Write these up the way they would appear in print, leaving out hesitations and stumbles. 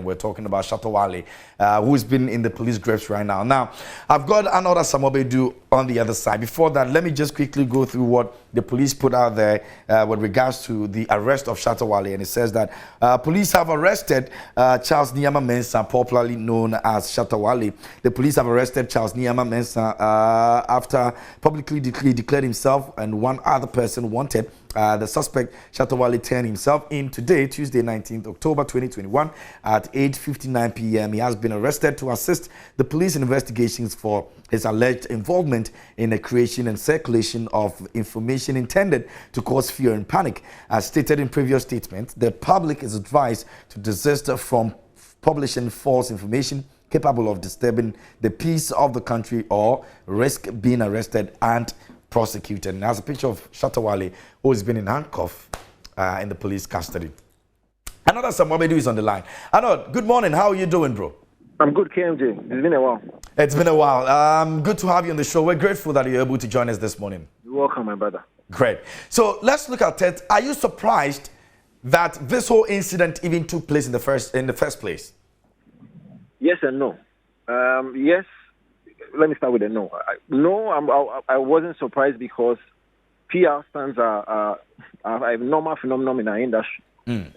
and we're talking about Shatta Wale, who's been in the police grips right now. Now, I've got Arnold Asamoah-Baidoo on the other side. Before that, let me just quickly go through what the police put out there with regards to the arrest of Shatta Wale. And it says that police have arrested Charles Nyama-Mensah, popularly known as Shatta Wale. The police have arrested Charles Nyama-Mensah after publicly declared himself and one other person wanted. The suspect, Shatta Wale, turned himself in today, Tuesday, 19th October 2021, at 8:59 p.m. He has been arrested to assist the police investigations for his alleged involvement in the creation and circulation of information intended to cause fear and panic. As stated in previous statements, the public is advised to desist from publishing false information capable of disturbing the peace of the country or risk being arrested and prosecuted. And there's a picture of Shatta Wale, who has been in handcuffs in the police custody. Another Asamoah-Baidoo is on the line. Arnold, good morning. How are you doing, bro? I'm good, KMJ. It's been a while. It's been a while. Good to have you on the show. We're grateful that you're able to join us this morning. You're welcome, my brother. Great. So let's look at it. Are you surprised that this whole incident even took place in the first place? Yes and no. Yes. Let me start with a no. I wasn't surprised because PR stunts are a normal phenomenon in our industry. And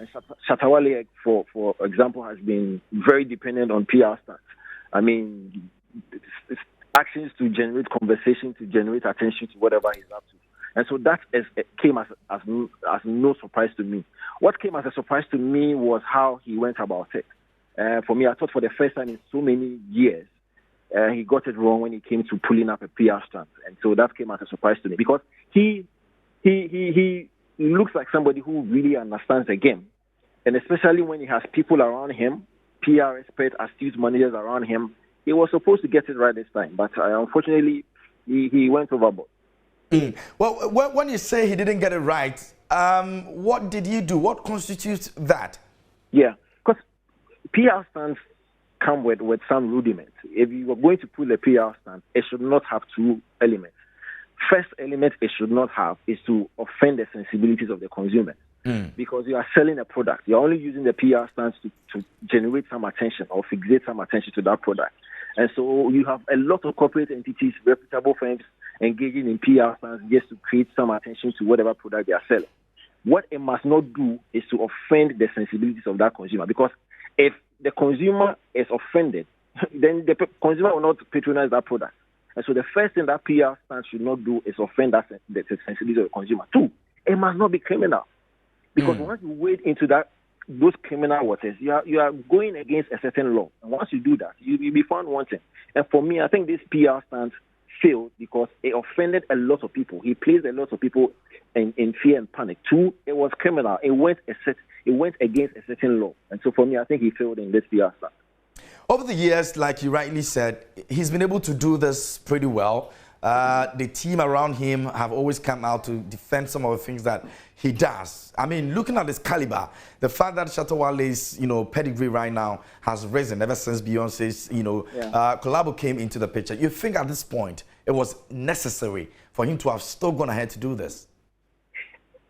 Shatta Wale, for example, has been very dependent on PR stunts. I mean, it's actions to generate conversation, to generate attention to whatever he's up to. And so that came as no surprise to me. What came as a surprise to me was how he went about it. For me, I thought for the first time in so many years, he got it wrong when it came to pulling up a PR stunt. And so that came as a surprise to me because he looks like somebody who really understands the game. And especially when he has people around him, PR experts, astute managers around him, he was supposed to get it right this time. But unfortunately, he went overboard. Well, when you say he didn't get it right, what did you do? What constitutes that? Yeah, because PR stunts come with some rudiments. If you are going to pull a PR stunt, it should not have two elements. First element it should not have is to offend the sensibilities of the consumer. Because you are selling a product. You're only using the PR stunts to generate some attention or fixate some attention to that product. And so you have a lot of corporate entities, reputable firms, engaging in PR stunts just to create some attention to whatever product they are selling. What it must not do is to offend the sensibilities of that consumer. Because if the consumer is offended, then the consumer will not patronize that product. And so the first thing that PR stunt should not do is offend the sensibility of the consumer. Two, it must not be criminal. Because once you wade into those criminal waters, you are going against a certain law. And once you do that, you'll be found wanting. And for me, I think this PR stunt failed because it offended a lot of people. He placed a lot of people in fear and panic. Two, it was criminal. It went against a certain law. And so for me, I think he failed in this PR stunt. Over the years, like you rightly said, he's been able to do this pretty well. The team around him have always come out to defend some of the things that he does. I mean, looking at his caliber, the fact that Shatta Wale's, pedigree right now has risen ever since Beyonce's, collabo came into the picture. You think at this point it was necessary for him to have still gone ahead to do this?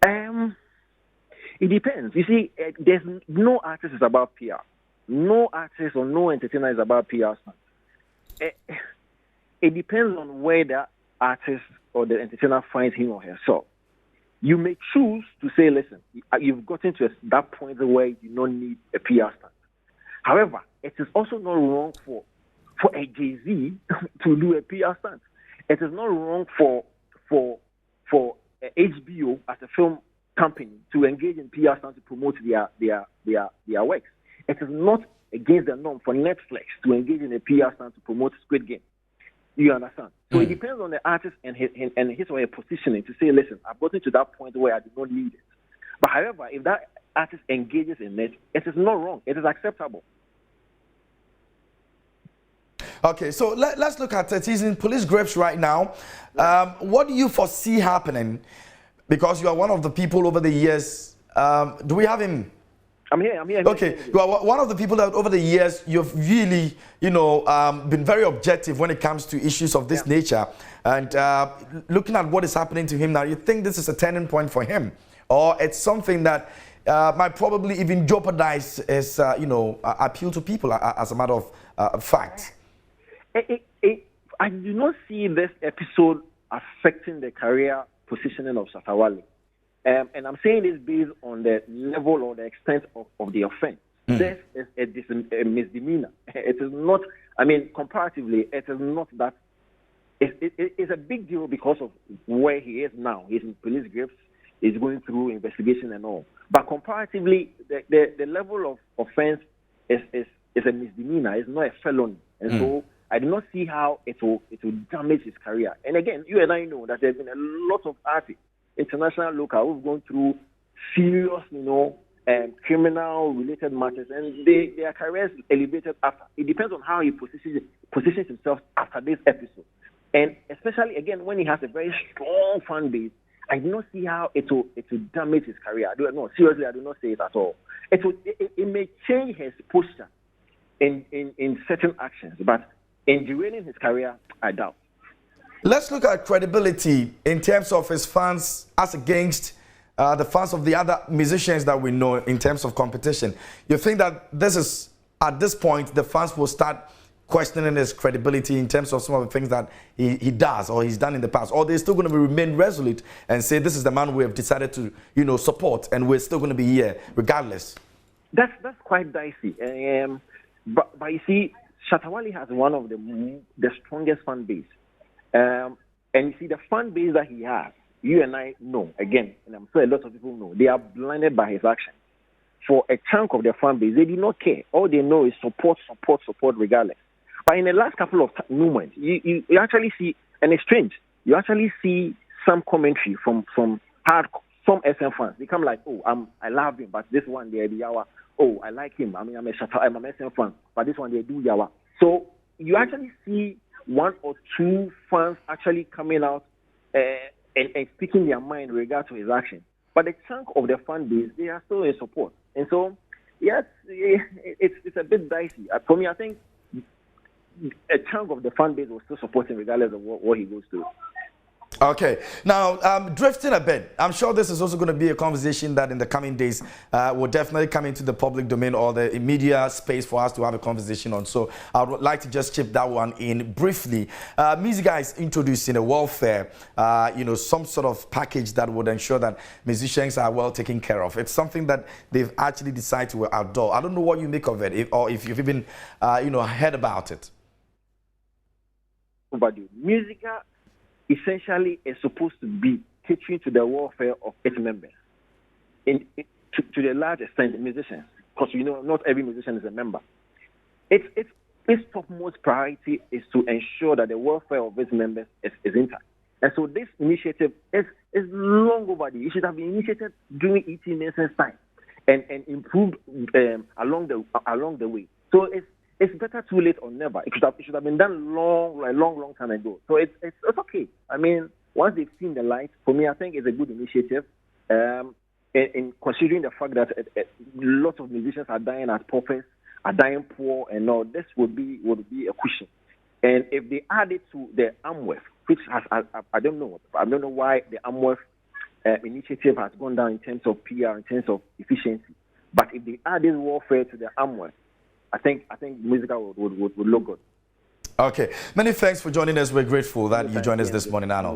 It depends. You see, there's no artist is about PR. No artist or no entertainer is about PR. It depends on where the artist or the entertainer finds him or herself. You may choose to say, listen, you've gotten to that point where you don't need a PR stunt. However, it is also not wrong for a Jay-Z to do a PR stunt. It is not wrong for HBO as a film company to engage in PR stunts to promote their works. It is not against the norm for Netflix to engage in a PR stunt to promote Squid Game. You understand? So it depends on the artist and his or her positioning to say, listen, I've gotten to that point where I do not need it. But however, if that artist engages in it, it is not wrong. It is acceptable. Okay, so let's look at it. He's in police grips right now. What do you foresee happening? Because you are one of the people over the years. Do we have him? I'm here. Okay, you are one of the people that over the years you've really, been very objective when it comes to issues of this nature. And looking at what is happening to him now, you think this is a turning point for him, or it's something that might probably even jeopardize his, appeal to people as a matter of fact. I do not see this episode affecting the career positioning of Shatta Wale. And I'm saying this based on the level or the extent of the offense. This is a misdemeanor. It is not, comparatively, it is not that. It's a big deal because of where he is now. He's in police grips, he's going through investigation and all. But comparatively, the level of offense is a misdemeanor. It's not a felony. And so I do not see how it will damage his career. And again, you and I know that there's been a lot of artists, international, local, who've gone through serious, criminal-related matters, and their careers elevated after. It depends on how he positions himself after this episode. And especially, again, when he has a very strong fan base, I do not see how it will damage his career. Seriously, I do not say it at all. It may change his posture in certain actions, but in derailing his career, I doubt. Let's look at credibility in terms of his fans as against the fans of the other musicians that we know in terms of competition. You think that this is, at this point, the fans will start questioning his credibility in terms of some of the things that he does or he's done in the past, or they're still going to remain resolute and say this is the man we have decided to, support, and we're still going to be here regardless? That's quite dicey. But you see, Shatta Wale has one of the strongest fan base. And you see, the fan base that he has, you and I know, again, and I'm sure a lot of people know, they are blinded by his actions. For a chunk of their fan base, they do not care. All they know is support regardless. But in the last couple of moments, you actually see, and it's strange, you actually see some commentary from some SM fans. They come like, I love him, but this one, they do yawa. Oh, I like him. I'm a SM fan, but this one, they do yawa. So you actually see one or two fans actually coming out and speaking their mind in regard to his action. But the chunk of the fan base, they are still in support. And so, yes, it's a bit dicey. For me, I think a chunk of the fan base will still support him regardless of what he goes through. Okay. Now, drifting a bit, I'm sure this is also going to be a conversation that in the coming days will definitely come into the public domain or the media space for us to have a conversation on. So I would like to just chip that one in briefly. Music is introducing a welfare, some sort of package that would ensure that musicians are well taken care of. It's something that they've actually decided to outdoor. I don't know what you make of it, or if you've even, heard about it. Musica essentially is supposed to be catering to the welfare of its members, to the large extent, musicians, because not every musician is a member. Its topmost priority is to ensure that the welfare of its members is intact. And so this initiative is long overdue. It should have been initiated during E.T. Nelson's time and improved along the way. So it's better too late or never. It should have been done long time ago. So it's okay. Once they've seen the light, for me, I think it's a good initiative. In considering the fact that lots of musicians are dying as paupers, are dying poor, and all, this would be a cushion. And if they add it to the AMWEF, which has I don't know why the AMWEF initiative has gone down in terms of PR, in terms of efficiency. But if they add this warfare to the AMWEF, I think Musica would look good. Okay. Many thanks for joining us. We're grateful that you joined us this morning, Arnold.